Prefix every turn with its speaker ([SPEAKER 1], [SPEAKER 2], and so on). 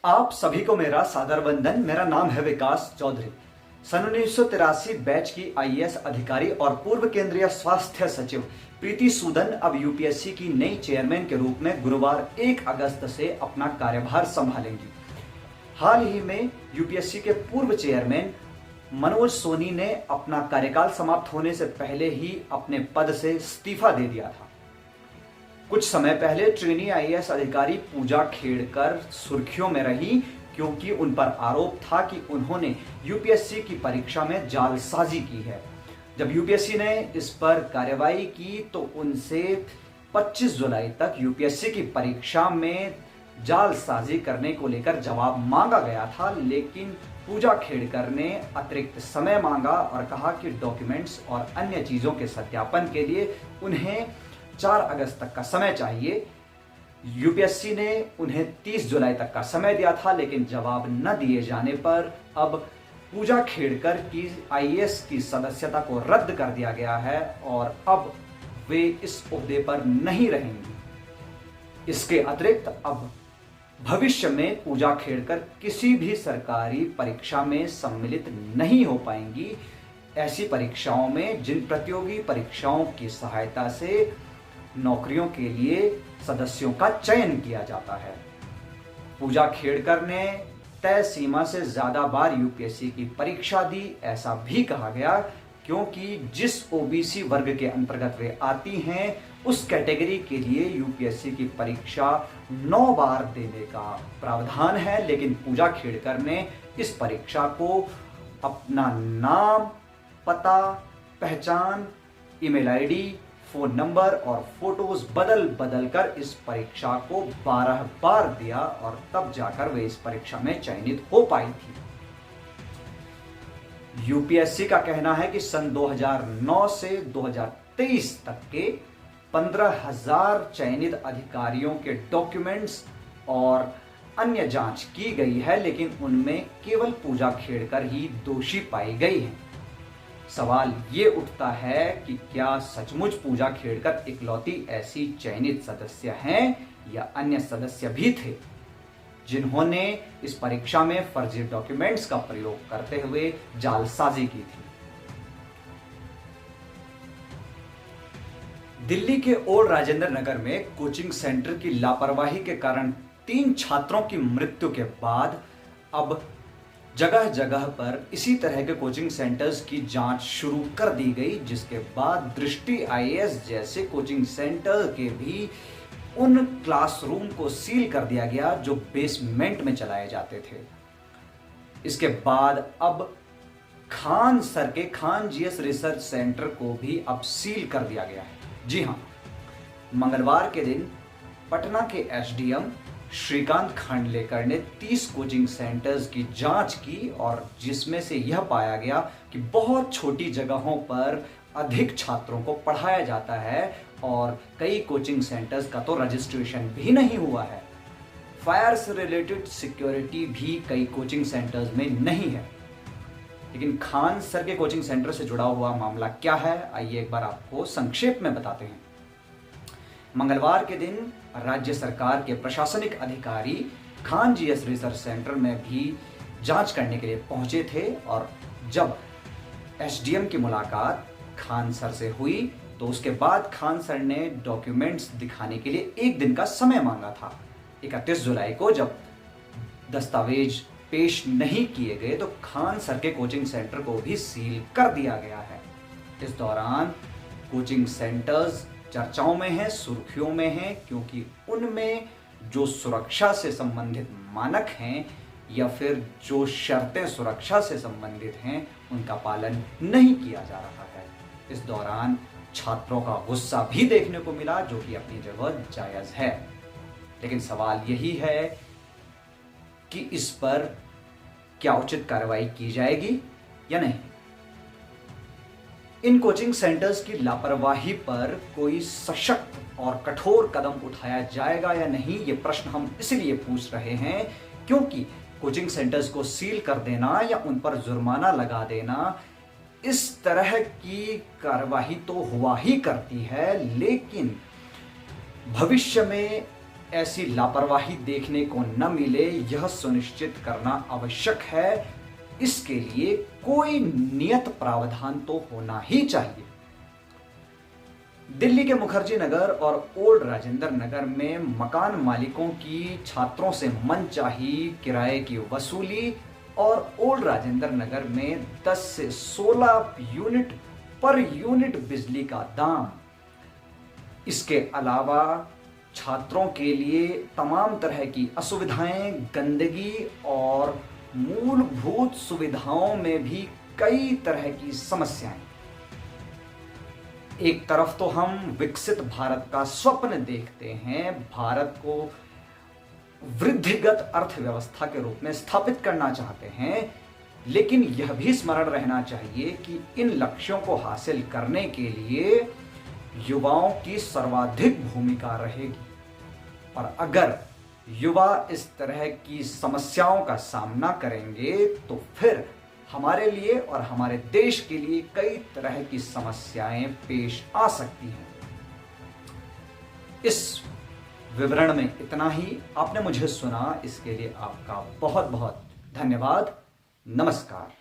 [SPEAKER 1] आप सभी को मेरा सादर वंदन। मेरा नाम है विकास चौधरी। सन 1983 बैच की आईएएस अधिकारी और पूर्व केंद्रीय स्वास्थ्य सचिव प्रीति सूदन अब यूपीएससी की नई चेयरमैन के रूप में गुरुवार 1 अगस्त से अपना कार्यभार संभालेंगी। हाल ही में यूपीएससी के पूर्व चेयरमैन मनोज सोनी ने अपना कार्यकाल समाप्त होने से पहले ही अपने पद से इस्तीफा दे दिया था। कुछ समय पहले ट्रेनी आईएएस अधिकारी पूजा खेड़कर सुर्खियों में रही क्योंकि उन पर आरोप था कि उन्होंने यूपीएससी की परीक्षा में जालसाजी की है। जब यूपीएससी ने इस पर कार्रवाई की तो उनसे 25 जुलाई तक यूपीएससी की परीक्षा में जालसाजी करने को लेकर जवाब मांगा गया था, लेकिन पूजा खेड़कर ने अतिरिक्त समय मांगा और कहा कि डॉक्यूमेंट्स और अन्य चीजों के सत्यापन के लिए उन्हें 4 अगस्त तक का समय चाहिए। यूपीएससी ने उन्हें 30 जुलाई तक का समय दिया था, लेकिन जवाब न दिए जाने पर अब पूजा खेड़कर की आईएएस की सदस्यता को रद्द कर दिया गया है और अब वे इस ओहदे पर नहीं रहेंगी। इसके अतिरिक्त अब भविष्य में पूजा खेड़कर किसी भी सरकारी परीक्षा में सम्मिलित नहीं हो पाएंगी। ऐसी परीक्षाओं में जिन प्रतियोगी परीक्षाओं की सहायता से नौकरियों के लिए सदस्यों का चयन किया जाता है। पूजा खेड़कर ने तय सीमा से ज्यादा बार यूपीएससी की परीक्षा दी। ऐसा भी कहा गया क्योंकि जिस ओबीसी वर्ग के अंतर्गत वे आती हैं उस कैटेगरी के लिए यूपीएससी की परीक्षा 9 बार देने का प्रावधान है, लेकिन पूजा खेड़कर ने इस परीक्षा को अपना नाम, पता, पहचान, ईमेल आईडी, फोन नंबर और फोटोज बदल बदल कर इस परीक्षा को 12 बार दिया और तब जाकर वे इस परीक्षा में चयनित हो पाई थी। यूपीएससी का कहना है कि सन 2009 से 2023 तक के 15,000 चयनित अधिकारियों के डॉक्यूमेंट्स और अन्य जांच की गई है, लेकिन उनमें केवल पूजा खेड़कर ही दोषी पाई गई है। सवाल ये उठता है कि क्या सचमुच पूजा खेड़कर इकलौती ऐसी चयनित सदस्य हैं या अन्य सदस्य भी थे जिन्होंने इस परीक्षा में फर्जी डॉक्यूमेंट्स का प्रयोग करते हुए जालसाजी की थी। दिल्ली के ओल्ड राजेंद्र नगर में कोचिंग सेंटर की लापरवाही के कारण 3 छात्रों की मृत्यु के बाद अब जगह जगह पर इसी तरह के कोचिंग सेंटर्स की जांच शुरू कर दी गई, जिसके बाद दृष्टि आईएएस जैसे कोचिंग सेंटर के भी उन क्लासरूम को सील कर दिया गया जो बेसमेंट में चलाए जाते थे। इसके बाद अब खान सर के खान जीएस रिसर्च सेंटर को भी अब सील कर दिया गया है। जी हां, मंगलवार के दिन पटना के एसडीएम श्रीकांत खांडलेकर ने 30 कोचिंग सेंटर्स की जांच की और जिसमें से यह पाया गया कि बहुत छोटी जगहों पर अधिक छात्रों को पढ़ाया जाता है और कई कोचिंग सेंटर्स का तो रजिस्ट्रेशन भी नहीं हुआ है। फायर से रिलेटेड सिक्योरिटी भी कई कोचिंग सेंटर्स में नहीं है। लेकिन खान सर के कोचिंग सेंटर से जुड़ा हुआ मामला क्या है, आइए एक बार आपको संक्षेप में बताते हैं। मंगलवार के दिन राज्य सरकार के प्रशासनिक अधिकारी खान जीएस रिसर्च सेंटर में भी जांच करने के लिए पहुंचे थे और जब एसडीएम की मुलाकात खान सर से हुई तो उसके बाद खान सर ने डॉक्यूमेंट्स दिखाने के लिए 1 दिन का समय मांगा था। 31 जुलाई को जब दस्तावेज पेश नहीं किए गए तो खान सर के कोचिंग सेंटर को भी सील कर दिया गया है। इस दौरान कोचिंग सेंटर्स चर्चाओं में हैं, सुर्खियों में हैं, क्योंकि उनमें जो सुरक्षा से संबंधित मानक हैं या फिर जो शर्तें सुरक्षा से संबंधित हैं उनका पालन नहीं किया जा रहा है। इस दौरान छात्रों का गुस्सा भी देखने को मिला, जो कि अपनी जगह जायज है, लेकिन सवाल यही है कि इस पर क्या उचित कार्रवाई की जाएगी या नहीं। इन कोचिंग सेंटर्स की लापरवाही पर कोई सशक्त और कठोर कदम उठाया जाएगा या नहीं, ये प्रश्न हम इसलिए पूछ रहे हैं क्योंकि कोचिंग सेंटर्स को सील कर देना या उन पर जुर्माना लगा देना इस तरह की कार्रवाई तो हुआ ही करती है, लेकिन भविष्य में ऐसी लापरवाही देखने को न मिले, यह सुनिश्चित करना आवश्यक है। इसके लिए कोई नियत प्रावधान तो होना ही चाहिए। दिल्ली के मुखर्जी नगर और ओल्ड राजेंद्र नगर में मकान मालिकों की छात्रों से मनचाही किराए की वसूली और ओल्ड राजेंद्र नगर में 10 से 16 यूनिट पर यूनिट बिजली का दाम। इसके अलावा छात्रों के लिए तमाम तरह की असुविधाएं, गंदगी और मूलभूत सुविधाओं में भी कई तरह की समस्याएं। एक तरफ तो हम विकसित भारत का स्वप्न देखते हैं, भारत को वृद्धिगत अर्थव्यवस्था के रूप में स्थापित करना चाहते हैं, लेकिन यह भी स्मरण रहना चाहिए कि इन लक्ष्यों को हासिल करने के लिए युवाओं की सर्वाधिक भूमिका रहेगी। और अगर युवा इस तरह की समस्याओं का सामना करेंगे तो फिर हमारे लिए और हमारे देश के लिए कई तरह की समस्याएं पेश आ सकती हैं। इस विवरण में इतना ही। आपने मुझे सुना, इसके लिए आपका बहुत बहुत धन्यवाद। नमस्कार।